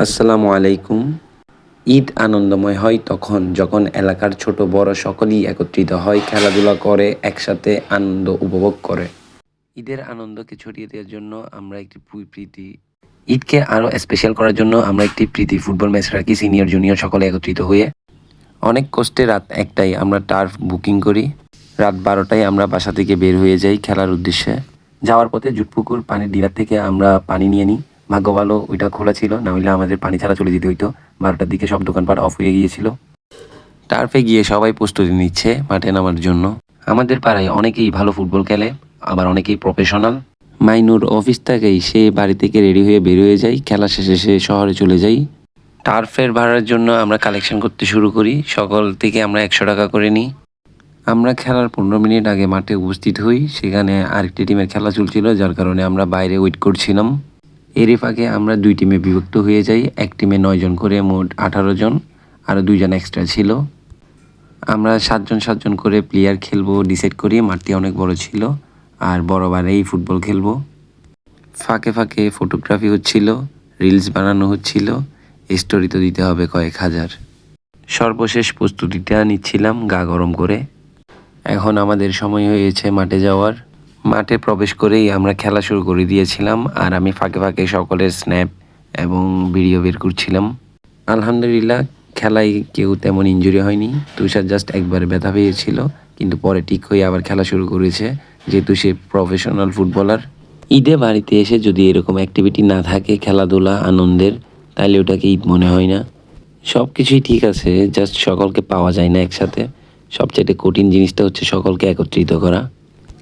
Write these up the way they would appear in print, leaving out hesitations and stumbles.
আসসালামু আলাইকুম। ঈদ আনন্দময় হয় তখন যখন এলাকার ছোট বড় সকলেই একত্রিত হয়, খেলাধুলা করে, একসাথে আনন্দ উপভোগ করে। ঈদের আনন্দকে ছড়িয়ে দেওয়ার জন্য আমরা একটি প্রীতি ঈদকে আরও স্পেশাল করার জন্য আমরা একটি প্রীতি ফুটবল ম্যাচ রাখি সিনিয়র জুনিয়র সকলে একত্রিত হয়ে। অনেক কষ্টে রাত ১টায় আমরা টার্ফ বুকিং করি। রাত ১২টায় আমরা বাসা থেকে বের হয়ে যাই খেলার উদ্দেশ্যে। যাওয়ার পথে জুটপুকুর পানির ডিলার থেকে আমরা পানি নিয়ে নিই। ভাগ্য ভালো ওইটা খোলা ছিল, না হলে আমাদের পানি ছাড়া চলে যেতে হইতো। ১২টার দিকে সব দোকানপাট অফ হয়ে গিয়েছিল। টার্ফে গিয়ে সবাই প্রস্তুতি নিচ্ছে মাঠে নামার জন্য। আমাদের পাড়ায় অনেকেই ভালো ফুটবল খেলে, আবার অনেকেই প্রফেশনাল। মাইনুর অফিস থেকেই সে বাড়ি থেকে রেডি হয়ে বের হয়ে যায়, খেলা শেষে সে শহরে চলে যাই। টার্ফের ভাড়ার জন্য আমরা কালেকশন করতে শুরু করি। সকল থেকে আমরা ১০০ টাকা করে নিই। আমরা খেলার ১৫ মিনিট আগে মাঠে উপস্থিত হই। সেখানে আরেকটি টিমের খেলা চলছিল, যার কারণে আমরা বাইরে ওয়েট করছিলাম। এরই ফাঁকে আমরা ২ টিমে বিভক্ত হয়ে যাই। এক টিমে ৯ জন করে, মোট ১৮ জন, আরও ২ জন এক্সট্রা ছিল। আমরা ৭ জন করে প্লেয়ার খেলবো ডিসাইড করি। মাঠটি অনেক বড় ছিল, আর বড়বারেই ফুটবল খেলবো। ফাঁকে ফাঁকে ফটোগ্রাফি হচ্ছিল, রিলস বানানো হচ্ছিল, স্টোরি তো দিতে হবে কয়েক হাজার। সর্বশেষ প্রস্তুতিটা নিচ্ছিলাম গা গরম করে। এখন আমাদের সময় হয়েছে মাঠে যাওয়ার। মাঠে প্রবেশ করেই আমরা খেলা শুরু করে দিয়েছিলাম, আর আমি ফাঁকে ফাঁকে সকলের স্ন্যাপ এবং ভিডিও বের করছিলাম। আলহামদুলিল্লাহ, খেলায় কেউ তেমন ইনজুরি হয়নি। তুষার জাস্ট একবার ব্যথা পেয়েছিল, কিন্তু পরে ঠিক হয়ে আবার খেলা শুরু করেছে, যেহেতু সে প্রফেশনাল ফুটবলার। ঈদে বাড়িতে এসে যদি এরকম অ্যাক্টিভিটি না থাকে, খেলাধুলা আনন্দের, তাহলে ওটাকে ঈদ মনে হয় না। সব কিছুই ঠিক আছে, জাস্ট সকলকে পাওয়া যায় না একসাথে। সবচেয়ে কঠিন জিনিসটা হচ্ছে সকলকে একত্রিত করা।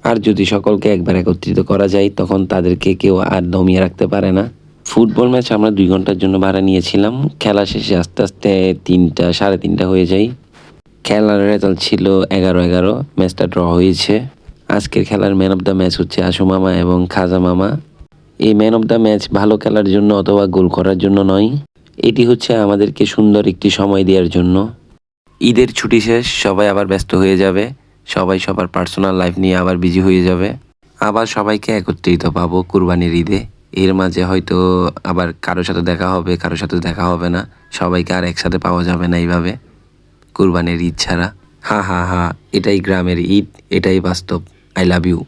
আর যদি সকলকে একবার একত্রিত করা যায়, তখন তাদেরকে কেউ আর দমিয়ে রাখতে পারে না। ফুটবল ম্যাচ আমরা ২ ঘন্টার জন্য ভাড়া নিয়েছিলাম। খেলা শেষে আস্তে আস্তে ৩টা, সাড়ে ৩টা হয়ে যায়। খেলার রেজাল্ট ছিল ১১-১১। ম্যাচটা ড্র হয়েছে। আজকের খেলার ম্যান অফ দ্য ম্যাচ হচ্ছে আশু মামা এবং খাজা মামা। এই ম্যান অফ দ্য ম্যাচ ভালো খেলার জন্য অথবা গোল করার জন্য নয়, এটি হচ্ছে আমাদেরকে সুন্দর একটি সময় দেওয়ার জন্য। ঈদের ছুটি শেষ, সবাই আবার ব্যস্ত হয়ে যাবে। সবাই সবার পার্সোনাল লাইফ নিয়ে আবার বিজি হয়ে যাবে। আবার সবাইকে একত্রিত পাবো কুরবানির ঈদে। এর মাঝে হয়তো আবার কারোর সাথে দেখা হবে, কারোর সাথে দেখা হবে না। সবাইকে আর একসাথে পাওয়া যাবে না এইভাবে কুরবানির ঈদ ছাড়া। হা হা হা, এটাই গ্রামের ঈদ, এটাই বাস্তব। I love you.